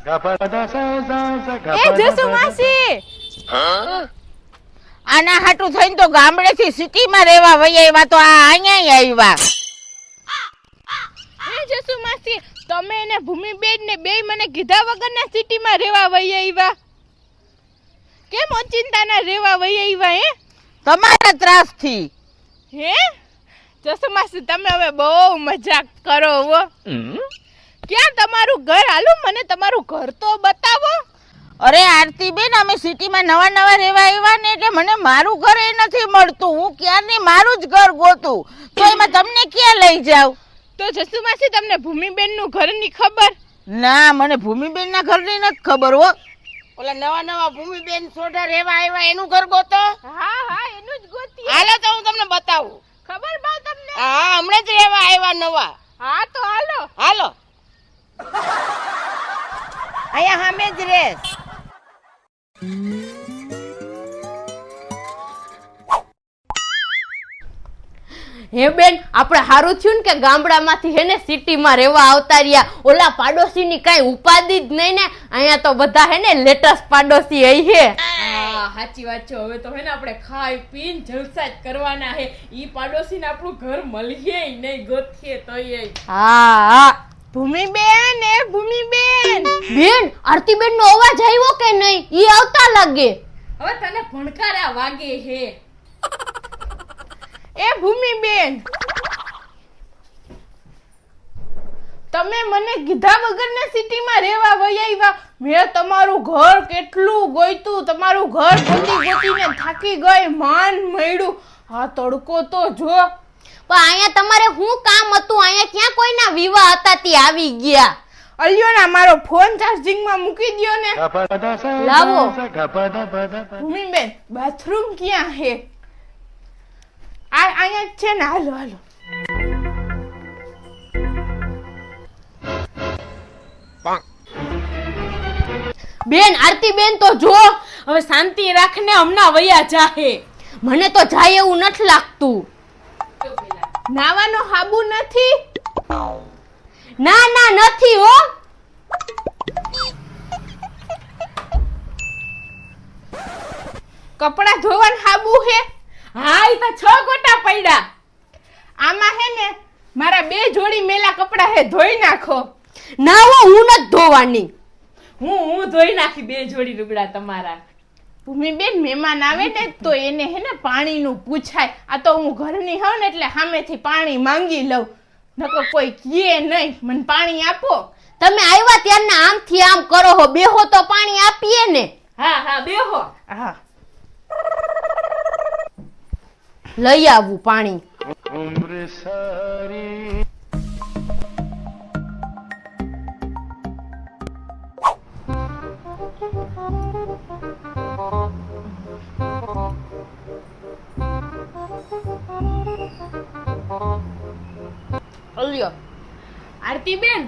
એ જસુ માસી આના હાટું થઈને તો ગામડેથી સિટીમાં રહેવા વઈ આવ્યા તો આ અહીંયા આવ્યા. એ જસુ માસી તમે ને ભૂમિબેન ને બેય મને કીધા વગરના સિટીમાં રહેવા વઈ આવ્યા. કેમ ઓચિંતાના રહેવા વઈ આવ્યા હે? તમારા ત્રાસથી. હે જસુ માસી તમે હવે બહુ મજાક કરો હો. ક્યાં તમારું ઘર? હાલો મને તમારું ઘર તો બતાવો. અરે આરતી બેન અમે સિટીમાં નવા રહેવા આવ્યા ને એટલે મને મારું ઘર એ નથી મળતું. હું ક્યારની મારું જ ઘર ગોતું તો એમાં તમને ક્યાં લઈ જાવ? તો જસુ માસી તમને ભૂમિબેન નું ઘર ની ખબર? ના મને ભૂમિબેન ના ઘર ની નથી ખબર હો. ઓલા નવા ભૂમિબેન સોઢા રહેવા આવ્યા એનું ઘર ગોતો. હા હા એનું જ ગોતી. હાલો તો હું તમને બતાવું. ખબર બા તમને? હા હમણાં જ રહેવા આવ્યા નવા. હા તો હાલો હાલો અહીંયા સામે જ રેસ. હે બેન આપણે હારું થયું ને કે ગામડામાંથી હે ને સિટીમાં રહેવા આવતા રહ્યા. ઓલા પાડોશીની કાંઈ ઉપાધિ જ નહીં ને. અહીંયા તો બધા હે ને લેટેસ્ટ પાડોશી હઈ હે. હા સાચી વાત છે. હવે તો હે ને આપણે ખાઈ પીને જલસા જ કરવાના હે. ઈ પાડોશીને આપણું ઘર મળીએ નહીં ગોતીએ તોય. હા ભૂમિબેન એ ભૂમિબેન. બેન આરતીબેન નો અવાજ આવ્યો કે નહીં? ઈ આવતા લાગે. હવે તને ભણકારા વાગે હે. એ ભૂમિબેન તમે મને કીધા વગરના સિટીમાં રહેવા વઈ આવ્યા. મેં તમારું ઘર કેટલું ગોઈતું, તમારું ઘર ગોતીને થાકી ગઈ, માન મળ્યું. આ તડકો તો જો. પણ અહીંયા તમારે શું કામ હતું? અહીંયા ક્યાં કોઈના વિવાહ હતા તે આવી ગયા? અલ્યો ના મારો ફોન ચાર્જિંગમાં મૂકી દ્યો ને. લાવો. ભૂમિબેન બાથરૂમ ક્યાં હે? અહીંયા જ છે ને. હાલો હાલો. બેન આરતીબેન તો જો. હવે શાંતિ રાખને હમણાં વયા જાહે. મને તો જાય એવું નથી લાગતું. નાવાનો હાબુ નથી? ના ના નથી હો. કપડા ધોવાનું હાબુ હે? હા ઈ તો 6 ગોટા પડ્યા. આમાં હે ને મારા 2 જોડી મેલા કપડા હે, ધોઈ નાખો. ના હો હું નથી ધોવાની. હું ધોઈ નાખી 2 જોડી લુગડા તમારા. ભૂમિબેન મહેમાન આવે ને તો એને હે ને પાણીનું પૂછાય. આ તો હું ઘરની હોઉં ને એટલે સામેથી પાણી માંગી લઉં. નકો કોઈ કહે નહીં મને પાણી આપો. તમે આવ્યા ત્યારના આમથી આમ કરો હો. બેહો તો પાણી આપીએ ને. હા હા બેહો. હા લઈ આવું પાણી. અલ્યો આરતીબેન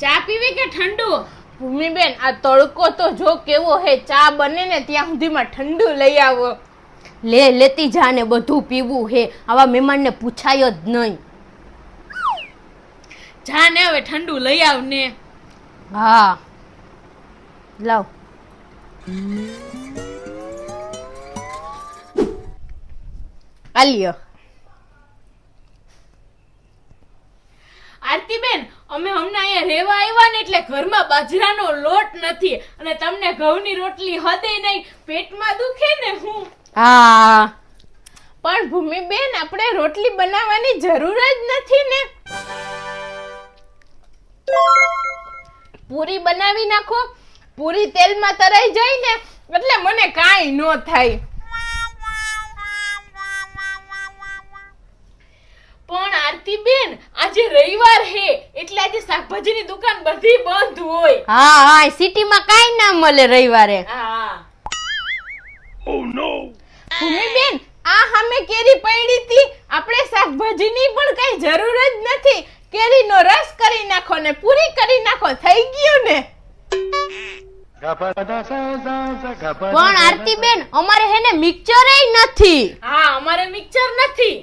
ચા પીવી કે ઠંડુ? ભૂમિબેન આ તડકો તો જો કેવો હે. ચા બને ને ત્યાં સુધીમાં ઠંડુ લઈ આવો. લેતી જા ને બધું પીવું હે. આવા મહેમાનને પૂછાય જ નહીં. જા ને હવે ઠંડુ લઈ આવ ને. હા લાવ. આલ્યો. આરતીબેન અમે હમણાં અહીંયા રહેવા આવ્યા ને એટલે ઘરમાં બાજરાનો લોટ નથી અને તમને ઘઉંની રોટલી હદે નહીં. પેટમાં દુખે ને હું. હા પણ ભૂમિબેન આપણે રોટલી બનાવવાની જરૂર જ નથી ને. પૂરી બનાવી નાખો. પૂરી તેલમાં તરાઈ જાય ને એટલે મને કાંઈ ન થાય. પણ આરતીબેન આજે રવિવાર હે એટલે આજે શાકભાજીની દુકાન બધી બંધ હોય. હા હા સિટીમાં કાઈ ના મળે રવિવારે. હા ભૂમિબેન આ સામે કેરી પડી હતી. આપણે શાકભાજીની પણ કઈ જરૂર જ નથી. કેરીનો રસ કરી નાખો ને પૂરી કરી નાખો. થઈ ગયું ને. પણ આરતીબેન અમારે હે ને મિક્સર નથી. હા અમારે મિક્સર નથી.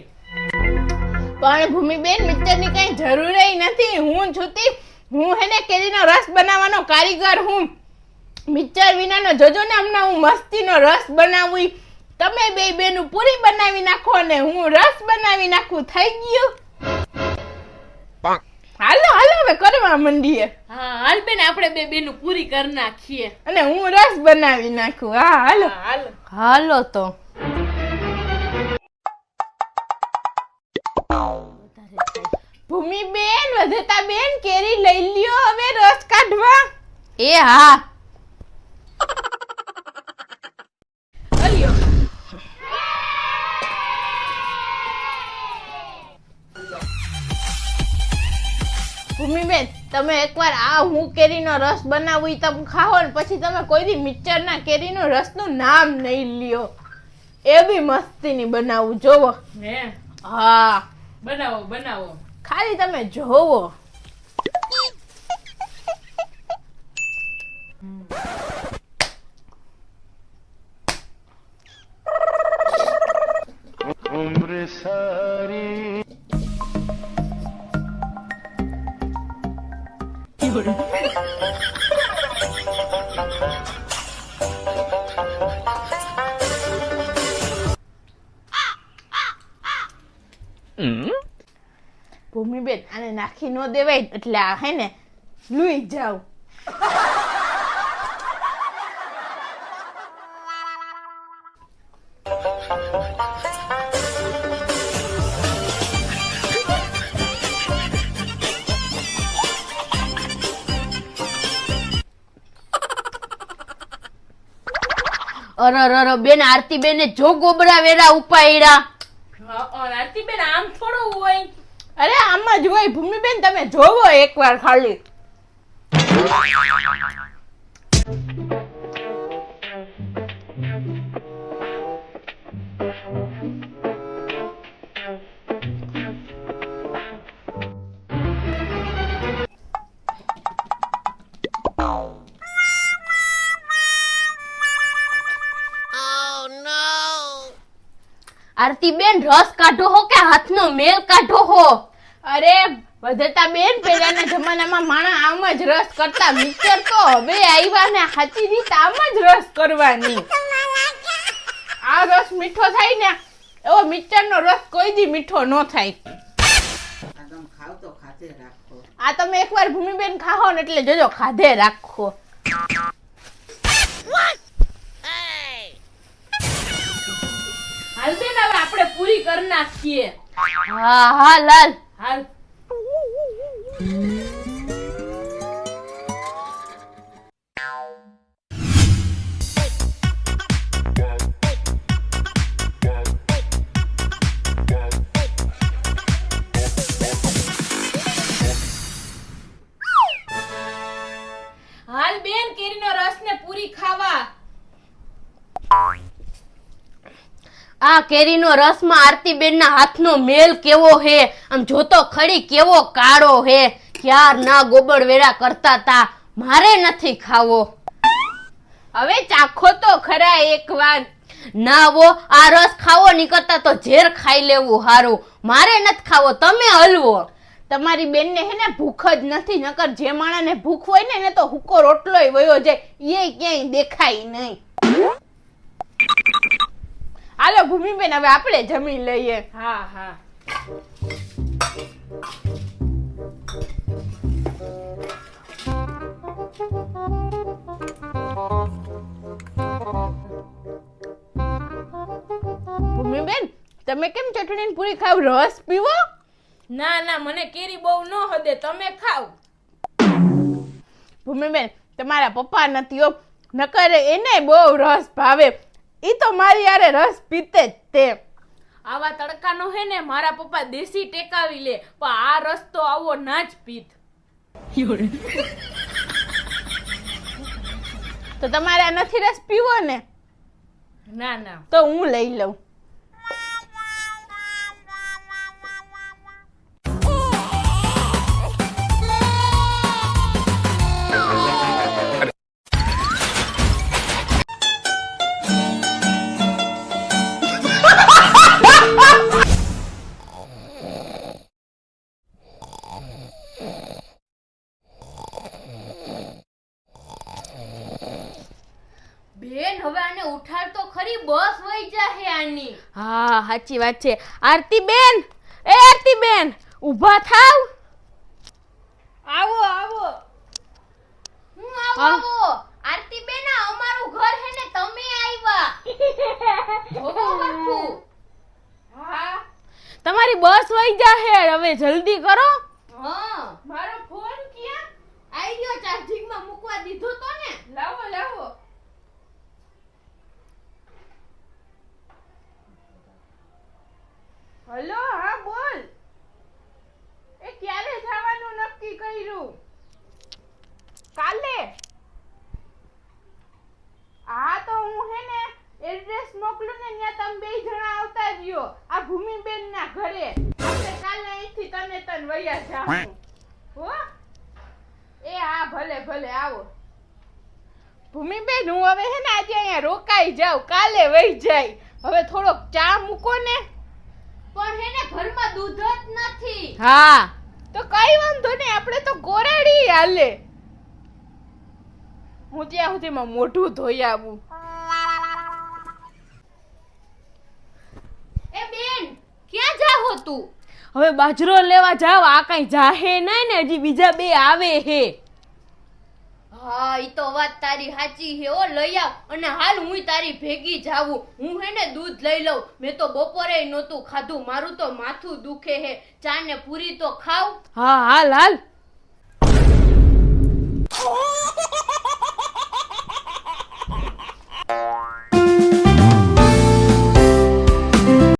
પણ ભૂમિબેન મિક્સરની કઈ જરૂર નથી. હું છુતી હું હેને કેરીનો રસ બનાવવાનો કારીગર હું. મિક્સર વિનાનો જોજો ને હમણાં હું મસ્તીનો રસ બનાવું. તમે બે બેનું પૂરી બનાવી નાખો ને હું રસ બનાવી નાખું. થઈ ગયું? હાલો હાલો હવે કરવા માંડીએ. હા હાલ બેન આપણે બે બેનું પૂરી કરી નાખીએ. અને હું રસ બનાવી નાખું. હા હાલો હાલ હાલો તો. ભૂમિબેન, વધતાબેન, કેરી લઈ લ્યો હવે રસ કાઢવા. એ હા. અલ્યો. ભૂમિબેન, તમે એકવાર આ હું કેરીનો રસ બનાવું ઈ તમે ખાઓ ને પછી તમે કોઈ દી મિક્સરના કેરીનો રસનું નામ નહીં લ્યો. એવી મસ્તીની બનાવું જોવો. હે હા બનાવો બનાવો. ખાલી તમે જોવો. उम्र सारी ભૂમિબેન, આને નાખી ન દેવાય એટલે આ હે ને લૂઈ જાવ. અરર બેન, આરતી બેને જો ગોબરા વેરા ઉપાડ્યા. આરતી બેન આમ થોડું હોય. અરે આમાં જ હોય ભૂમિબેન, તમે જોવો એકવાર ખાલી. આરતી બેન, રસ કાઢો હો કે હાથનો મેલ કાઢો હો? અરે વધતાબેન, પહેલાના જમાનામાં માણસ આમ જ રસ કરતા. મિક્સર તો હવે આવ્યા ને સાચી રીત આમ જ રસ કરવાની. આ રસ મીઠો થાય ને એવો મિક્સરનો રસ કોઈ દી મીઠો ન થાય. આ તમે એકવાર ભૂમિબેન ખાઓ ને એટલે જોજો ખાધે રાખો. હાલ બેન હવે આપણે પૂરી કરી નાખીએ. હા હા લાલ. હાલ હાલ બેન કેરીનો રસ ને પૂરી ખાવા. આ કેરીનો રસમાં આરતી બેન ના હાથનો મેલ કેવો હે. આમ જોતો ખડી કેવો કાળો હે. ક્યાર ના ગોબડ વેરા કરતા તા. મારે નથી ખાવો. હવે ચાખો તો ખરા એકવાર. ના વો, આ રસ ખાવો ની કરતા તો ઝેર ખાઈ લેવું હારું. મારે નથી ખાવો, તમે હલવો. તમારી બેનને હે ને ભૂખ જ નથી. નકર જે માણાને ભૂખ હોય ને એને તો હુકો રોટલોય વયો જાય, એ ક્યાંય દેખાય નહીં. હાલો ભૂમિબેન, હવે આપણે જમી લઈએ. હા હા ભૂમિબેન, તમે કેમ ચટણી પૂરી ખાવ? રસ પીવો. ના ના મને કેરી બહુ ન હદે, તમે ખાવ. ભૂમિબેન, તમારા પપ્પા નથી હો, નકર એને બહુ રસ ભાવે. ઈ તો મારી યારે રસ પીતે જ તે. આવા તડકાનો હે ને મારા પપ્પા દેશી ટેકાવી લે, પણ આ રસ તો આવો ના જ પીત. તો તમારે આ નથી રસ પીવો ને? ના ના તો હું લઈ લઉં. ઉઠાડ તો ખરી, બસ વઈ જાહે આની. હા સાચી વાત છે. આરતી બેન, એ આરતી બેન, ઊભા થાવ. આવો આવો. હું આવો આરતી બેન, અમારું ઘર હે ને તમે આવ્યા. જોવો બાપુ. હા તમારી બસ વઈ જાહે, હવે જલ્દી કરો. હા, મારો ફોન ક્યાં? આઈ ગયો, ચાર્જિંગ માં મૂકવા દીધો તો ને. લાવો લાવો. હલો, હા બોલ. એ ક્યારે જવાનું નક્કી કર્યું? કાલે? હા તો હું હે ને એડ્રેસ મોકલું ને ત્યાં તમે બે જણા આવતા રહ્યો આ ભૂમિબેન ના ઘરે. આપણે કાલે અહીંથી તને વયા જાવું. હો એ હા ભલે ભલે આવો. ભૂમિબેન હું હવે હે ને આજે અહીંયા રોકાઈ જાઉં, કાલે વહી જાય. હવે થોડોક ચા મૂકો ને. પણ હે ને ઘરમાં દૂધ જ નથી. હા તો કઈ વાંધો નહીં, આપણે તો ગોરાડી હાલે. હું ત્યાં સુધીમાં મોઢું ધોઈ આવું. એ બેન, ક્યાં જાહો તું? હવે બાજરો લેવા જાવ. આ કઈ જાહે નહીં ને, હજી બીજા બે આવે હે. હા, ઈ તો વાત તારી સાચી હે. ઓ લઈ આવ, અને હાલ હું તારી ભેગી જાવું. હું હે ને દૂધ લઈ લઉં. મેં તો બપોરે નહોતું ખાધું, મારું તો માથું દુખે હે. ચા ને પૂરી તો ખાવ. હા હાલ હાલ.